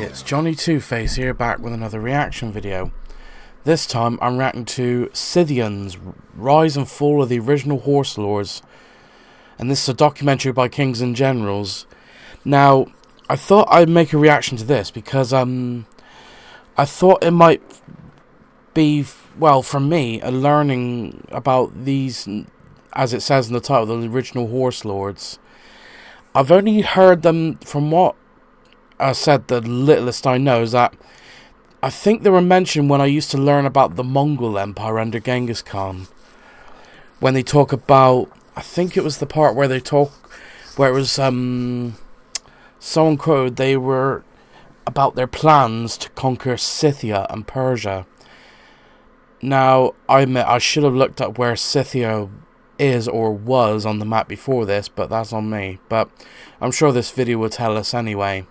It's Johnny Two-Face here, back with another reaction video. This time I'm reacting to Scythians, Rise and Fall of the Original Horselords, and this is a documentary by Kings and Generals. Now, I thought I'd make a reaction to this because I thought it might be, well, for me, a learning about these, as it says in the title, the original Horselords. I've only heard them from what I said, the littlest I know is that I think they were mentioned when I used to learn about the Mongol Empire under Genghis Khan. When they talk about, I think it was the part where they talk, where it was, someone quoted, they were about their plans to conquer Scythia and Persia. Now, I admit I should have looked up where Scythia is or was on the map before this, but that's on me. But I'm sure this video will tell us anyway.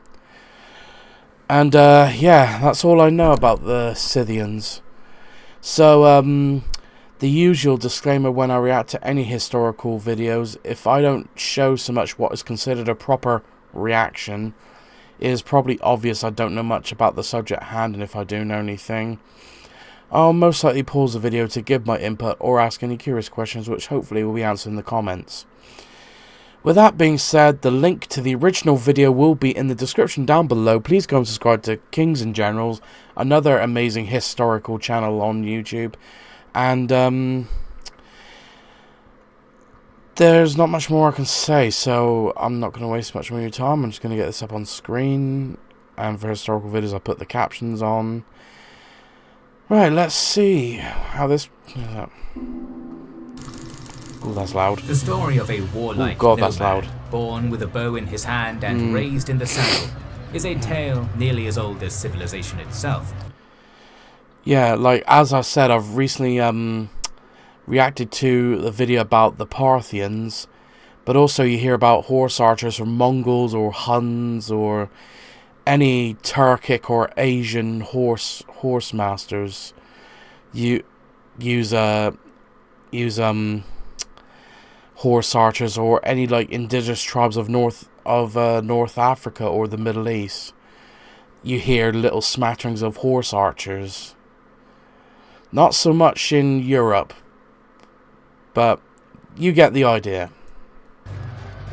And, yeah, that's all I know about the Scythians. So, the usual disclaimer when I react to any historical videos: if I don't show so much what is considered a proper reaction, it is probably obvious I don't know much about the subject at hand, and if I do know anything, I'll most likely pause the video to give my input or ask any curious questions, which hopefully will be answered in the comments. With that being said, the link to the original video will be in the description down below. Please go and subscribe to Kings and Generals, another amazing historical channel on YouTube. And there's not much more I can say, so I'm not going to waste much more of your time. I'm just going to get this up on screen. And for historical videos, I'll put the captions on. Right, let's see how this... Ooh, that's loud. The story of a warlike nobleman, born with a bow in his hand and raised in the saddle, is a tale nearly as old as civilization itself. Yeah, like as I said, I've recently reacted to the video about the Parthians, but also you hear about horse archers from Mongols or Huns or any Turkic or Asian horse masters. You use horse archers, or any like indigenous tribes of North Africa or the Middle East. You hear little smatterings of horse archers. Not so much in Europe, but you get the idea.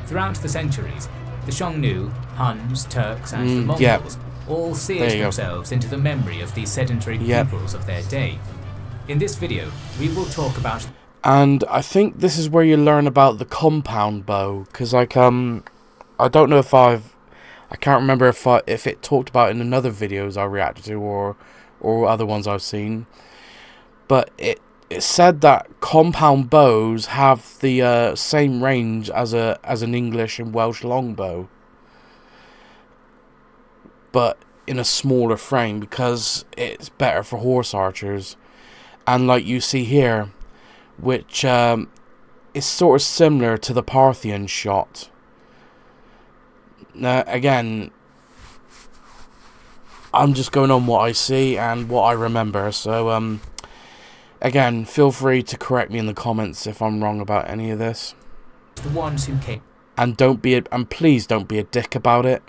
Throughout the centuries, the Xiongnu, Huns, Turks and the Mongols all seared themselves into the memory of the sedentary peoples of their day. In this video, we will talk about... And I think this is where you learn about the compound bow, because like I don't know if I can't remember if it talked about in another videos I reacted to or other ones I've seen, but it said that compound bows have the same range as an English and Welsh longbow, but in a smaller frame because it's better for horse archers. And like you see here, which is sort of similar to the Parthian shot. Now, again, I'm just going on what I see and what I remember, so again, feel free to correct me in the comments if I'm wrong about any of this. The ones who came, and please don't be a dick about it.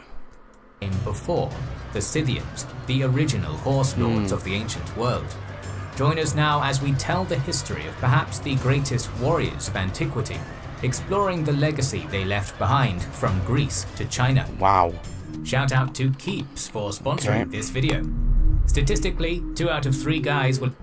Before the Scythians, the original horse lords of the ancient world. Join us now as we tell the history of perhaps the greatest warriors of antiquity, exploring the legacy they left behind from Greece to China. Wow. Shout out to Keeps for sponsoring this video. Statistically, 2 out of 3 guys will...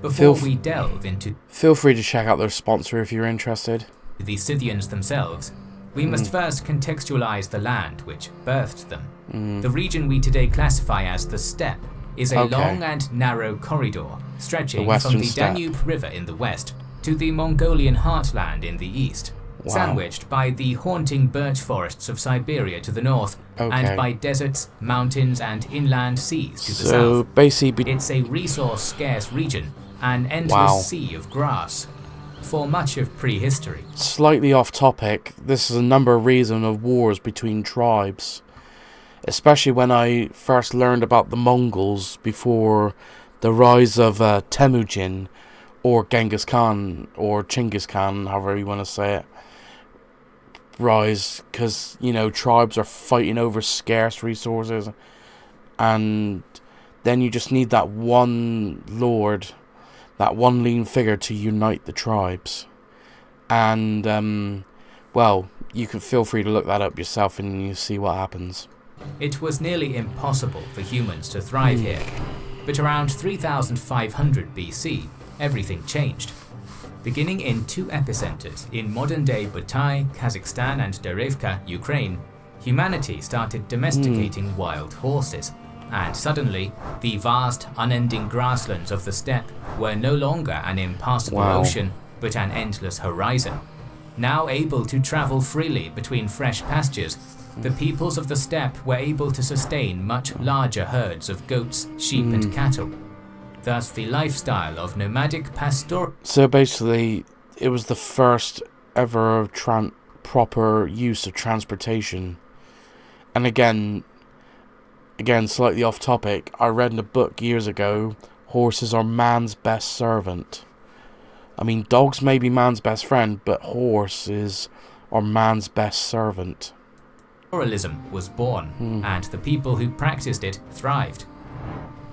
Before we delve into... Feel free to check out their sponsor if you're interested. The Scythians themselves, we must first contextualize the land which birthed them. The region we today classify as the steppe is a long and narrow corridor stretching from the Danube River in the west to the Mongolian heartland in the east, sandwiched by the haunting birch forests of Siberia to the north, and by deserts, mountains and inland seas to the south. Basically, it's a resource-scarce region, an endless sea of grass. For much of prehistory. Slightly off topic, this is a number of reasons of wars between tribes. Especially when I first learned about the Mongols before the rise of Temujin, or Genghis Khan, or Chinggis Khan, however you want to say it, rise, because, you know, tribes are fighting over scarce resources, and then you just need that one lord, that one lean figure to unite the tribes. And well, you can feel free to look that up yourself and you see what happens. It was nearly impossible for humans to thrive here, but around 3500 BC, everything changed. Beginning in two epicenters in modern-day Butai, Kazakhstan and Derevka, Ukraine, humanity started domesticating wild horses, and suddenly, the vast, unending grasslands of the steppe were no longer an impassable ocean, but an endless horizon. Now able to travel freely between fresh pastures, the peoples of the steppe were able to sustain much larger herds of goats, sheep and cattle. Thus the lifestyle of nomadic pastor... So basically, it was the first ever proper use of transportation. And again, slightly off topic, I read in a book years ago, horses are man's best servant. I mean, dogs may be man's best friend, but horses are man's best servant. Pastoralism was born, and the people who practiced it thrived.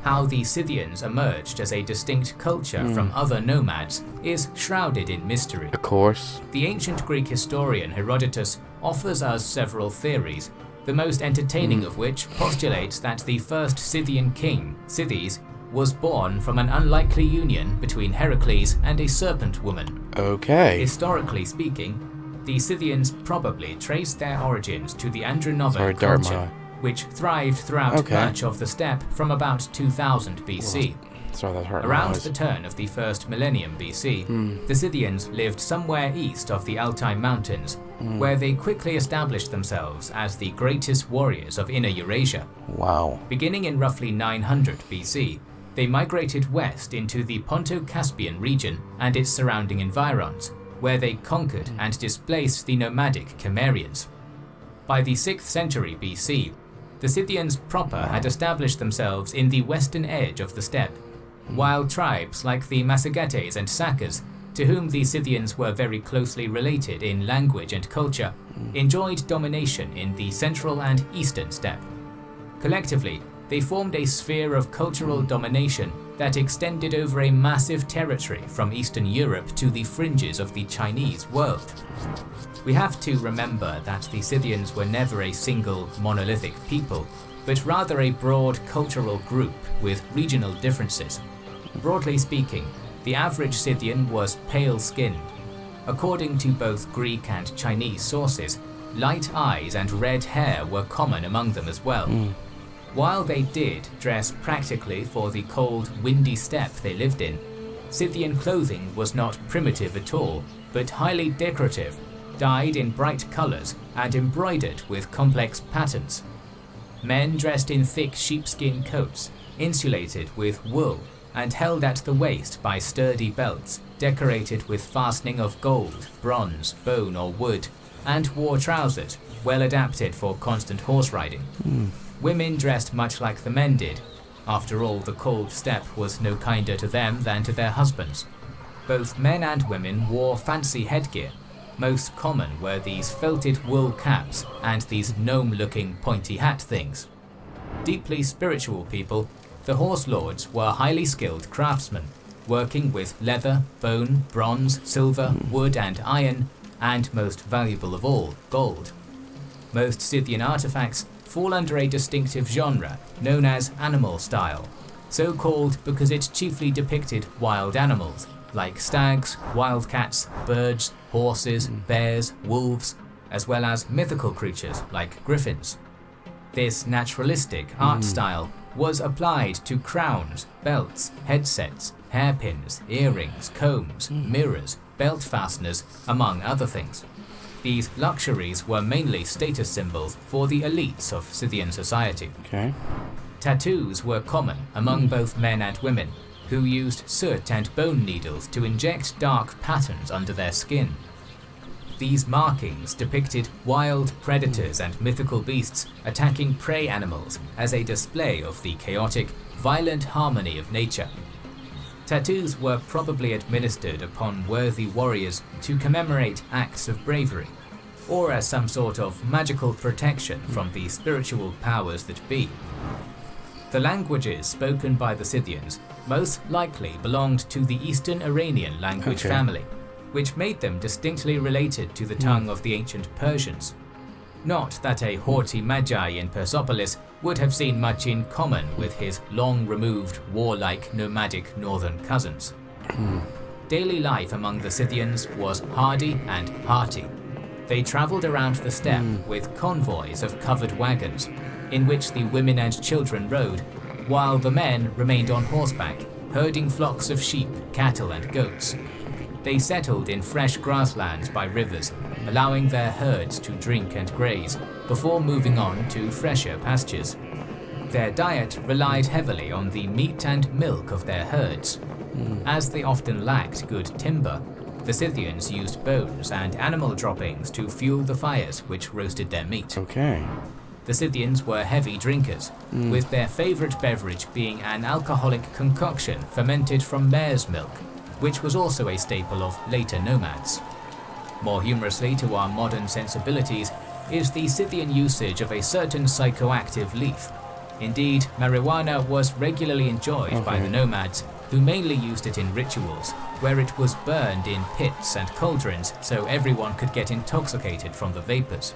How the Scythians emerged as a distinct culture from other nomads is shrouded in mystery. Of course. The ancient Greek historian Herodotus offers us several theories, the most entertaining of which postulates that the first Scythian king, Scythes, was born from an unlikely union between Heracles and a serpent woman. Okay. Historically speaking, the Scythians probably traced their origins to the Andronova culture, which thrived throughout much of the steppe from about 2000 BC. Around the turn of the first millennium BC, the Scythians lived somewhere east of the Altai Mountains, where they quickly established themselves as the greatest warriors of Inner Eurasia. Wow. Beginning in roughly 900 BC, they migrated west into the Ponto-Caspian region and its surrounding environs, where they conquered and displaced the nomadic Cimmerians. By the 6th century BC, the Scythians proper had established themselves in the western edge of the steppe, while tribes like the Massagetes and Sakas, to whom the Scythians were very closely related in language and culture, enjoyed domination in the central and eastern steppe. Collectively, they formed a sphere of cultural domination that extended over a massive territory from Eastern Europe to the fringes of the Chinese world. We have to remember that the Scythians were never a single monolithic people, but rather a broad cultural group with regional differences. Broadly speaking, the average Scythian was pale-skinned. According to both Greek and Chinese sources, light eyes and red hair were common among them as well. While they did dress practically for the cold, windy steppe they lived in, Scythian clothing was not primitive at all, but highly decorative, dyed in bright colors and embroidered with complex patterns. Men dressed in thick sheepskin coats, insulated with wool, and held at the waist by sturdy belts decorated with fastening of gold, bronze, bone or wood, and wore trousers well adapted for constant horse riding. Women dressed much like the men did. After all, the cold steppe was no kinder to them than to their husbands. Both men and women wore fancy headgear. Most common were these felted wool caps and these gnome-looking pointy hat things. Deeply spiritual people, the Horselords were highly skilled craftsmen, working with leather, bone, bronze, silver, wood and iron, and most valuable of all, gold. Most Scythian artifacts fall under a distinctive genre known as animal style, so called because it chiefly depicted wild animals like stags, wildcats, birds, horses, bears, wolves, as well as mythical creatures like griffins. This naturalistic art style was applied to crowns, belts, headsets, hairpins, earrings, combs, mirrors, belt fasteners, among other things. These luxuries were mainly status symbols for the elites of Scythian society. Tattoos were common among both men and women, who used soot and bone needles to inject dark patterns under their skin. These markings depicted wild predators and mythical beasts attacking prey animals as a display of the chaotic, violent harmony of nature. Tattoos were probably administered upon worthy warriors to commemorate acts of bravery, or as some sort of magical protection from the spiritual powers that be. The languages spoken by the Scythians most likely belonged to the Eastern Iranian language family, which made them distinctly related to the tongue of the ancient Persians. Not that a haughty magi in Persepolis would have seen much in common with his long-removed, warlike, nomadic northern cousins. Daily life among the Scythians was hardy and hearty. They travelled around the steppe with convoys of covered wagons, in which the women and children rode, while the men remained on horseback, herding flocks of sheep, cattle and goats. They settled in fresh grasslands by rivers, allowing their herds to drink and graze, before moving on to fresher pastures. Their diet relied heavily on the meat and milk of their herds. As they often lacked good timber, the Scythians used bones and animal droppings to fuel the fires which roasted their meat. The Scythians were heavy drinkers, with their favourite beverage being an alcoholic concoction fermented from mare's milk, which was also a staple of later nomads. More humorously to our modern sensibilities is the Scythian usage of a certain psychoactive leaf. Indeed, marijuana was regularly enjoyed by the nomads, who mainly used it in rituals, where it was burned in pits and cauldrons so everyone could get intoxicated from the vapors.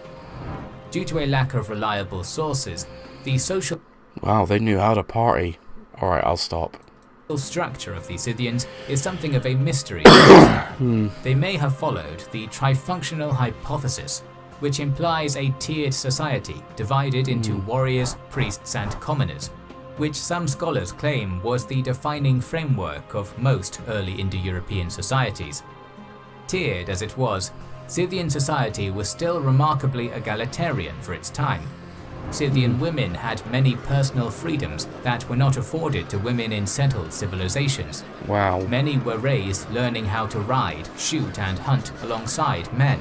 Due to a lack of reliable sources, the social they knew how to party. Alright, I'll stop. Structure of the Scythians is something of a mystery. They may have followed the trifunctional hypothesis, which implies a tiered society divided into warriors, priests and commoners, which some scholars claim was the defining framework of most early Indo-European societies. Tiered as it was, Scythian society was still remarkably egalitarian for its time. Scythian women had many personal freedoms that were not afforded to women in settled civilizations. Many were raised learning how to ride, shoot and hunt alongside men.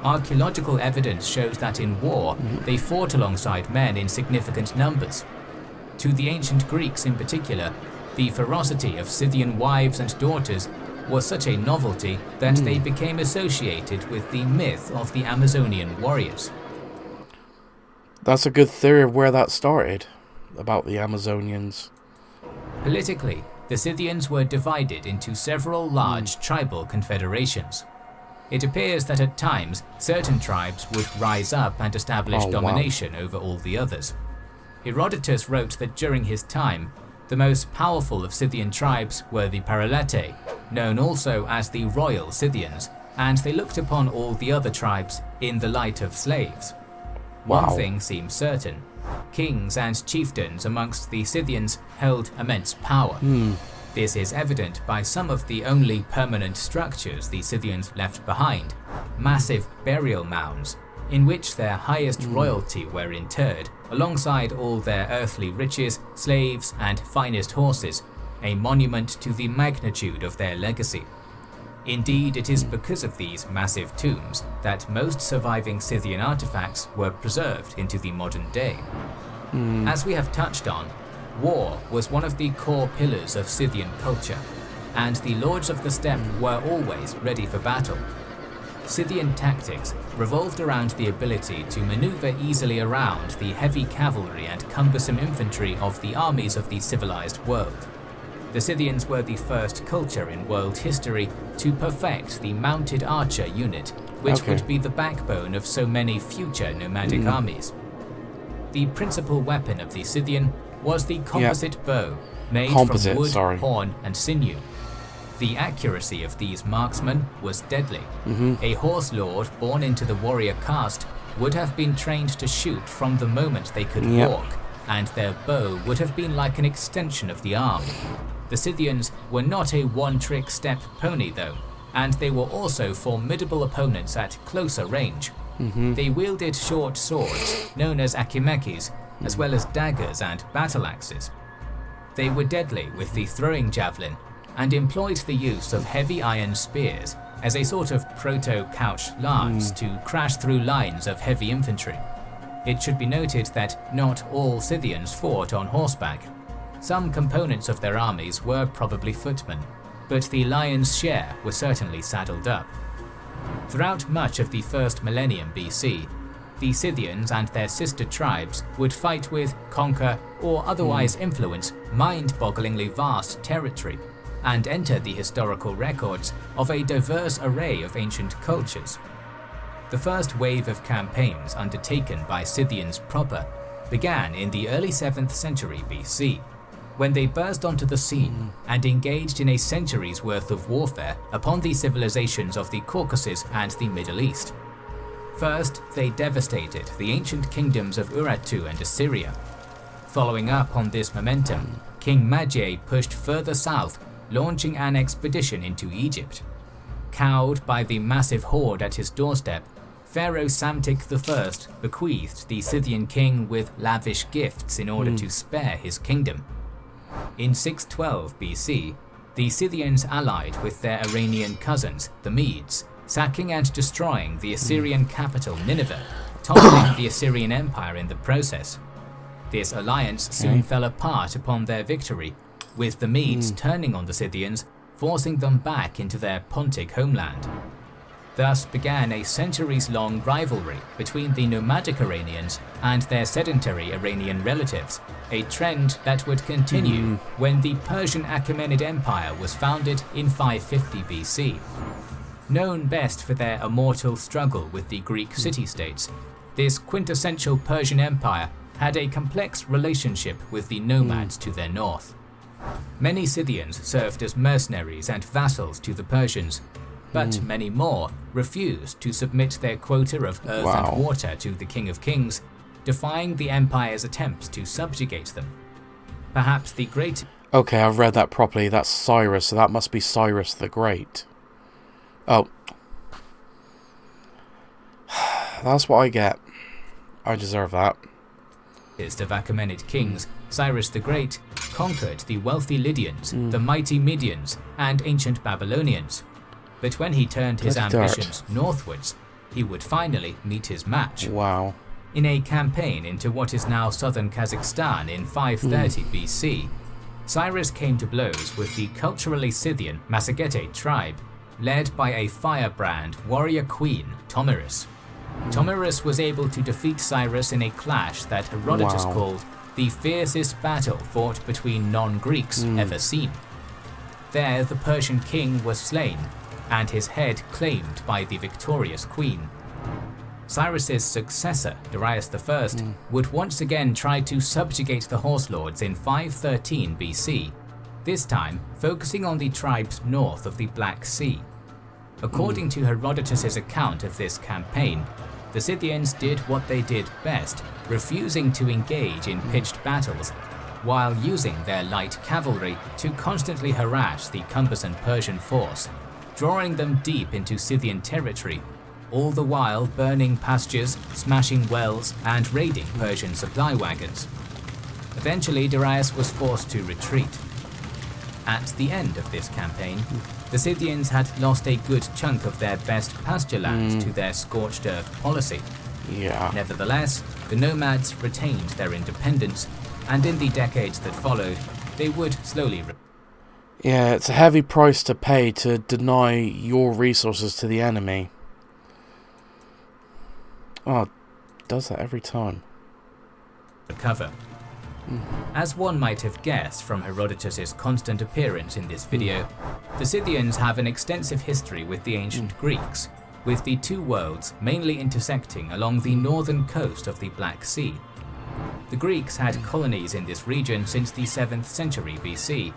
Archaeological evidence shows that in war, they fought alongside men in significant numbers. To the ancient Greeks in particular, the ferocity of Scythian wives and daughters was such a novelty that they became associated with the myth of the Amazonian warriors. That's a good theory of where that started, about the Amazonians. Politically, the Scythians were divided into several large tribal confederations. It appears that at times, certain tribes would rise up and establish domination over all the others. Herodotus wrote that during his time, the most powerful of Scythian tribes were the Paraletae, known also as the Royal Scythians, and they looked upon all the other tribes in the light of slaves. One thing seems certain: kings and chieftains amongst the Scythians held immense power. This is evident by some of the only permanent structures the Scythians left behind: massive burial mounds, in which their highest royalty were interred, alongside all their earthly riches, slaves, and finest horses, a monument to the magnitude of their legacy. Indeed, it is because of these massive tombs that most surviving Scythian artifacts were preserved into the modern day. As we have touched on, war was one of the core pillars of Scythian culture, and the lords of the steppe were always ready for battle. Scythian tactics revolved around the ability to maneuver easily around the heavy cavalry and cumbersome infantry of the armies of the civilized world. The Scythians were the first culture in world history to perfect the mounted archer unit, which would be the backbone of so many future nomadic armies. The principal weapon of the Scythian was the composite bow, made from wood, horn and sinew. The accuracy of these marksmen was deadly. A Horselord born into the warrior caste would have been trained to shoot from the moment they could walk, and their bow would have been like an extension of the arm. The Scythians were not a one-trick steppe pony though, and they were also formidable opponents at closer range. They wielded short swords, known as akimekis, as well as daggers and battle axes. They were deadly with the throwing javelin, and employed the use of heavy iron spears as a sort of proto-couch lance to crash through lines of heavy infantry. It should be noted that not all Scythians fought on horseback. Some components of their armies were probably footmen, but the lion's share were certainly saddled up. Throughout much of the first millennium BC, the Scythians and their sister tribes would fight with, conquer, or otherwise influence mind-bogglingly vast territory, and enter the historical records of a diverse array of ancient cultures. The first wave of campaigns undertaken by Scythians proper began in the early 7th century BC, when they burst onto the scene and engaged in a century's worth of warfare upon the civilizations of the Caucasus and the Middle East. First, they devastated the ancient kingdoms of Urartu and Assyria. Following up on this momentum, King Magi pushed further south, launching an expedition into Egypt. Cowed by the massive horde at his doorstep, Pharaoh Psamtik I bequeathed the Scythian king with lavish gifts in order to spare his kingdom. In 612 BC, the Scythians allied with their Iranian cousins, the Medes, sacking and destroying the Assyrian capital Nineveh, toppling the Assyrian Empire in the process. This alliance soon fell apart upon their victory, with the Medes turning on the Scythians, forcing them back into their Pontic homeland. Thus began a centuries-long rivalry between the nomadic Iranians and their sedentary Iranian relatives, a trend that would continue when the Persian Achaemenid Empire was founded in 550 BC. Known best for their immortal struggle with the Greek city-states, this quintessential Persian empire had a complex relationship with the nomads to their north. Many Scythians served as mercenaries and vassals to the Persians, but many more refused to submit their quota of earth and water to the King of Kings, defying the empire's attempts to subjugate them. Perhaps the great... Okay, I've read that properly. That's Cyrus, so that must be Cyrus the Great. Oh. That's what I get. I deserve that. Of Achaemenid kings, Cyrus the Great conquered the wealthy Lydians, the mighty Medians, and ancient Babylonians. But when he turned his ambitions northwards, he would finally meet his match. Wow. In a campaign into what is now southern Kazakhstan in 530 BC, Cyrus came to blows with the culturally Scythian Massagetae tribe, led by a firebrand warrior queen, Tomyris. Tomyris was able to defeat Cyrus in a clash that Herodotus called the fiercest battle fought between non-Greeks ever seen. There the Persian king was slain, and his head claimed by the victorious queen. Cyrus's successor, Darius I, would once again try to subjugate the Horselords in 513 BC, this time focusing on the tribes north of the Black Sea. According to Herodotus' account of this campaign, the Scythians did what they did best, refusing to engage in pitched battles, while using their light cavalry to constantly harass the cumbersome Persian force, drawing them deep into Scythian territory, all the while burning pastures, smashing wells, and raiding Persian supply wagons. Eventually, Darius was forced to retreat. At the end of this campaign, the Scythians had lost a good chunk of their best pasture land to their scorched earth policy. Nevertheless, the nomads retained their independence, and in the decades that followed, they would slowly... Yeah, it's a heavy price to pay to deny your resources to the enemy. Oh, it does that every time. Recover. As one might have guessed from Herodotus' constant appearance in this video, the Scythians have an extensive history with the ancient Greeks, with the two worlds mainly intersecting along the northern coast of the Black Sea. The Greeks had colonies in this region since the 7th century BC,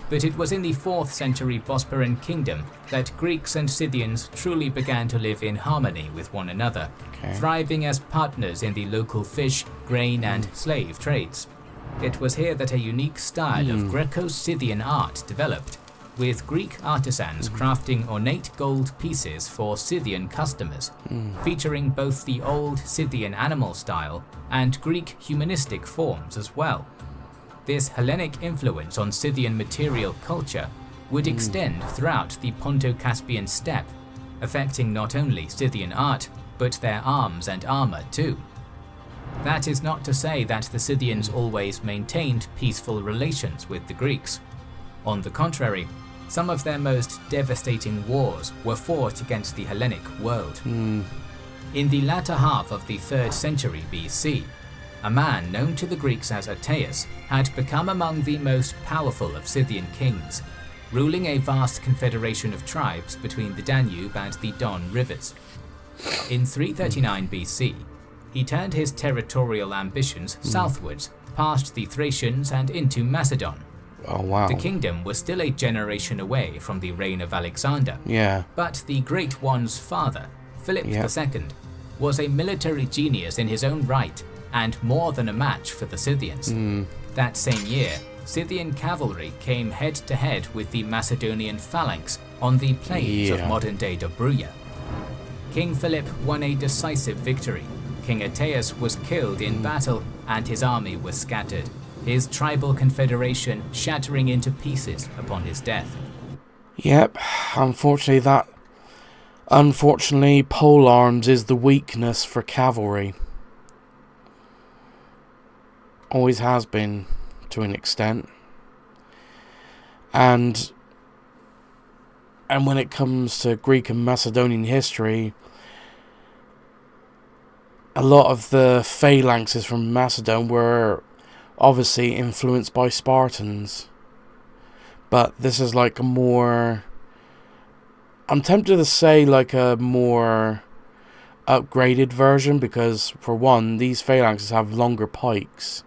but it was in the 4th century Bosporan kingdom that Greeks and Scythians truly began to live in harmony with one another, thriving as partners in the local fish, grain, and slave trades. It was here that a unique style of Greco-Scythian art developed, with Greek artisans crafting ornate gold pieces for Scythian customers, featuring both the old Scythian animal style and Greek humanistic forms as well. This Hellenic influence on Scythian material culture would extend throughout the Ponto-Caspian steppe, affecting not only Scythian art, but their arms and armor too. That is not to say that the Scythians always maintained peaceful relations with the Greeks. On the contrary, some of their most devastating wars were fought against the Hellenic world. In the latter half of the 3rd century BC, a man known to the Greeks as Ateas had become among the most powerful of Scythian kings, ruling a vast confederation of tribes between the Danube and the Don rivers. In 339 BC, he turned his territorial ambitions southwards, past the Thracians and into Macedon. Oh wow. The kingdom was still a generation away from the reign of Alexander, but the Great One's father, Philip II, was a military genius in his own right and more than a match for the Scythians. That same year, Scythian cavalry came head-to-head with the Macedonian phalanx on the plains of modern-day Dobruja. King Philip won a decisive victory. King Ateas was killed in battle and his army was scattered, his tribal confederation shattering into pieces upon his death. Yep, unfortunately pole arms is the weakness for cavalry. Always has been, to an extent. And when it comes to Greek and Macedonian history, a lot of the phalanxes from Macedon were obviously influenced by Spartans. But this is like a more, I'm tempted to say like a more upgraded version, because for one, these phalanxes have longer pikes.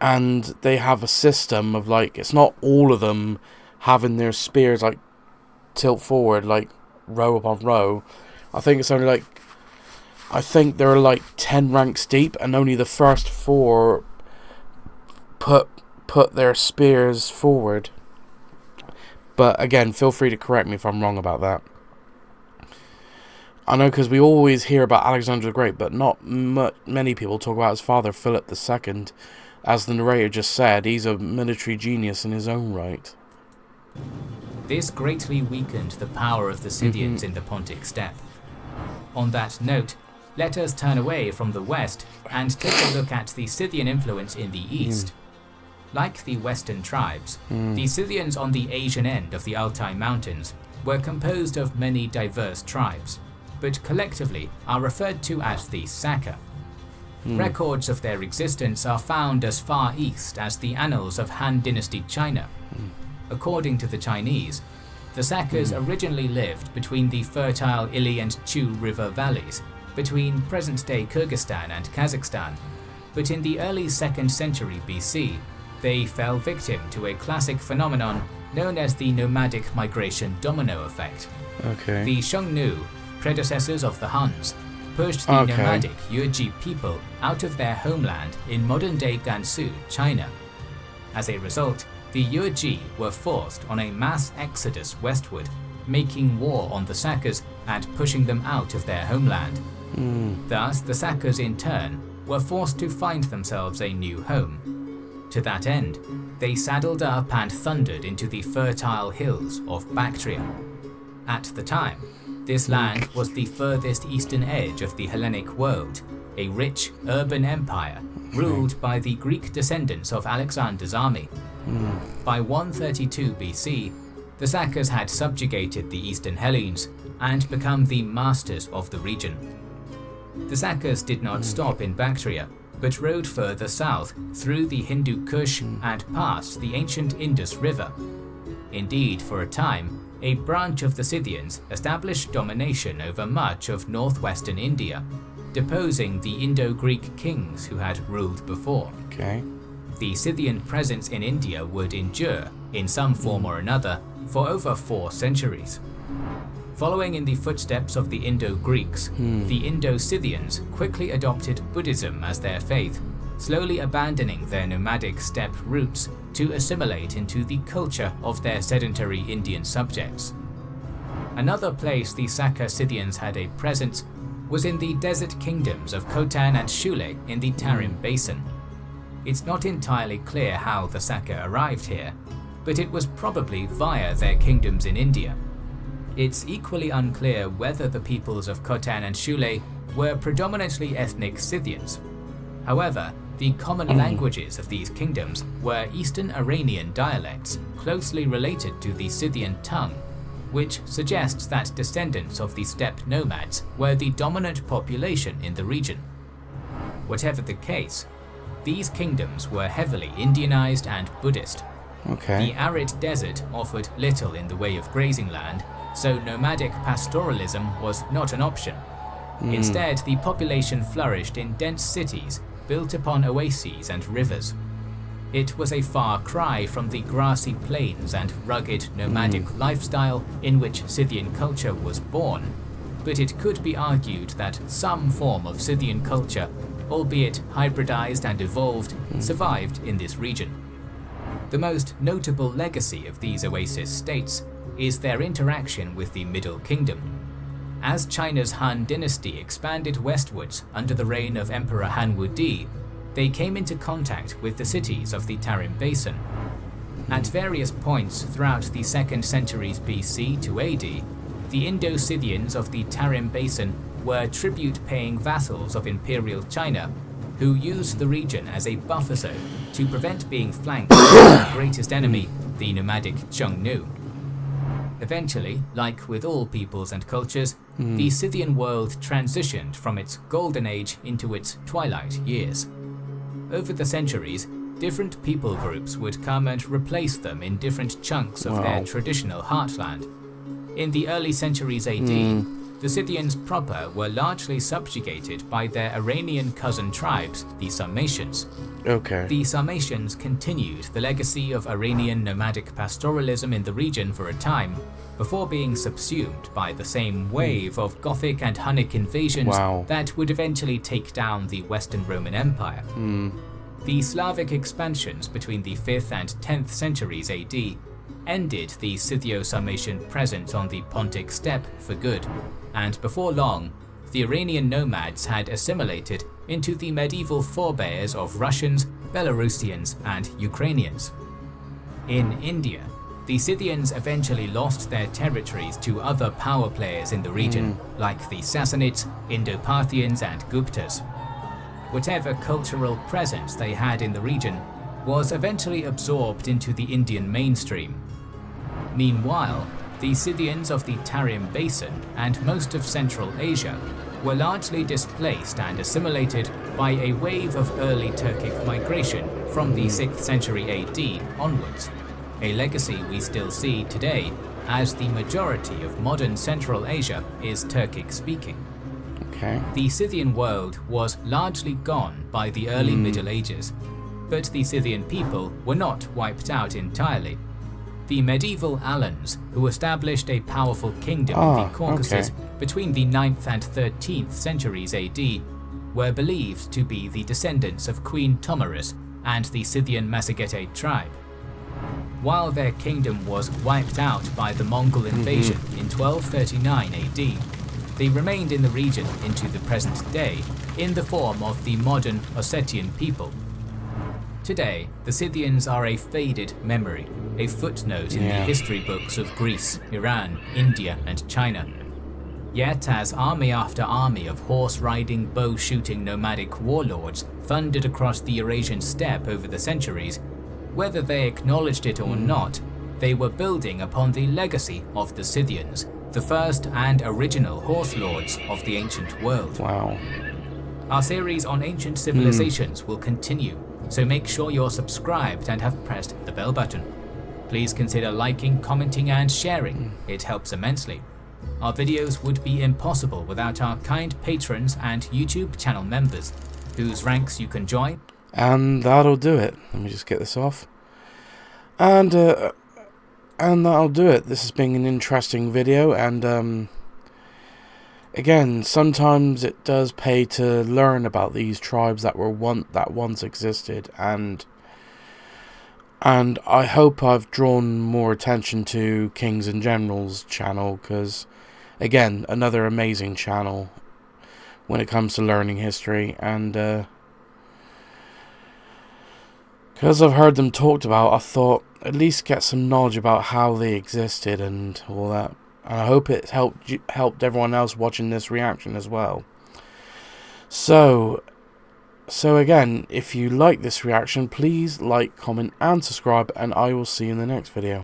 And they have a system of like, it's not all of them having their spears like tilt forward, like row upon row. I think it's only like, I think there are like 10 ranks deep, and only the first 4 put their spears forward. But again, feel free to correct me if I'm wrong about that. I know, because we always hear about Alexander the Great, but not many people talk about his father, Philip II. As the narrator just said, he's a military genius in his own right. This greatly weakened the power of the Scythians in the Pontic steppe. On that note, let us turn away from the west and take a look at the Scythian influence in the east. Like the western tribes, the Scythians on the Asian end of the Altai Mountains were composed of many diverse tribes, but collectively are referred to as the Saka. Records of their existence are found as far east as the annals of Han Dynasty China. According to the Chinese, the Sakas originally lived between the fertile Ili and Chu river valleys, between present-day Kyrgyzstan and Kazakhstan, but in the early 2nd century BC, they fell victim to a classic phenomenon known as the nomadic migration domino effect. The Xiongnu, predecessors of the Huns, pushed the nomadic Yuezhi people out of their homeland in modern-day Gansu, China. As a result, the Yuezhi were forced on a mass exodus westward, making war on the Sakas and pushing them out of their homeland. Thus, the Sakas in turn were forced to find themselves a new home. To that end, they saddled up and thundered into the fertile hills of Bactria. At the time, this land was the furthest eastern edge of the Hellenic world, a rich urban empire ruled by the Greek descendants of Alexander's army. By 132 BC, the Sakas had subjugated the eastern Hellenes and become the masters of the region. The Sakas did not stop in Bactria, but rode further south through the Hindu Kush and past the ancient Indus River. Indeed, for a time, a branch of the Scythians established domination over much of northwestern India, deposing the Indo-Greek kings who had ruled before. The Scythian presence in India would endure, in some form or another, for over 4 centuries. Following in the footsteps of the Indo-Greeks, the Indo-Scythians quickly adopted Buddhism as their faith, slowly abandoning their nomadic steppe roots to assimilate into the culture of their sedentary Indian subjects. Another place the Saka Scythians had a presence was in the desert kingdoms of Khotan and Shule in the Tarim Basin. It's not entirely clear how the Saka arrived here, but it was probably via their kingdoms in India. It's equally unclear whether the peoples of Khotan and Shule were predominantly ethnic Scythians. However, the common languages of these kingdoms were Eastern Iranian dialects closely related to the Scythian tongue, which suggests that descendants of the steppe nomads were the dominant population in the region. Whatever the case, these kingdoms were heavily Indianized and Buddhist. The arid desert offered little in the way of grazing land, so nomadic pastoralism was not an option. Instead, the population flourished in dense cities built upon oases and rivers. It was a far cry from the grassy plains and rugged nomadic lifestyle in which Scythian culture was born, but it could be argued that some form of Scythian culture, albeit hybridized and evolved, survived in this region. The most notable legacy of these oasis states is their interaction with the Middle Kingdom. As China's Han dynasty expanded westwards under the reign of Emperor Han Wudi, they came into contact with the cities of the Tarim Basin. At various points throughout the 2nd centuries BC to AD, the Indo-Scythians of the Tarim Basin were tribute-paying vassals of Imperial China, who used the region as a buffer zone to prevent being flanked by their greatest enemy, the nomadic Xiongnu. Eventually, like with all peoples and cultures, the Scythian world transitioned from its golden age into its twilight years. Over the centuries, different people groups would come and replace them in different chunks of their traditional heartland. In the early centuries AD, the Scythians proper were largely subjugated by their Iranian cousin tribes, the Sarmatians. The Sarmatians continued the legacy of Iranian nomadic pastoralism in the region for a time, before being subsumed by the same wave of Gothic and Hunnic invasions that would eventually take down the Western Roman Empire. The Slavic expansions between the 5th and 10th centuries AD ended the Scythio-Sarmatian presence on the Pontic steppe for good, and before long, the Iranian nomads had assimilated into the medieval forebears of Russians, Belarusians, and Ukrainians. In India, the Scythians eventually lost their territories to other power players in the region, like the Sassanids, Indo-Parthians, and Guptas. Whatever cultural presence they had in the region was eventually absorbed into the Indian mainstream. Meanwhile, the Scythians of the Tarim Basin and most of Central Asia were largely displaced and assimilated by a wave of early Turkic migration from the 6th century AD onwards, a legacy we still see today as the majority of modern Central Asia is Turkic-speaking. The Scythian world was largely gone by the early Middle Ages, but the Scythian people were not wiped out entirely. The medieval Alans, who established a powerful kingdom in the Caucasus between the 9th and 13th centuries AD, were believed to be the descendants of Queen Tomyris and the Scythian Massagetid tribe. While their kingdom was wiped out by the Mongol invasion in 1239 AD, they remained in the region into the present day in the form of the modern Ossetian people. Today, the Scythians are a faded memory, a footnote in the history books of Greece, Iran, India, and China. Yet, as army after army of horse-riding, bow-shooting nomadic warlords thundered across the Eurasian steppe over the centuries, whether they acknowledged it or not, they were building upon the legacy of the Scythians, the first and original Horselords of the ancient world. Our series on ancient civilizations will continue, so make sure you're subscribed and have pressed the bell button. Please consider liking, commenting, and sharing. It helps immensely. Our videos would be impossible without our kind patrons and YouTube channel members, whose ranks you can join. And that'll do it. Let me just get this off. And that'll do it. This has been an interesting video, and again, sometimes it does pay to learn about these tribes that once existed, and I hope I've drawn more attention to Kings and Generals channel, because again, another amazing channel when it comes to learning history, and because I've heard them talked about, I thought at least get some knowledge about how they existed and all that. And I hope it helped everyone else watching this reaction as well. So again, if you like this reaction, please like, comment and subscribe, and I will see you in the next video.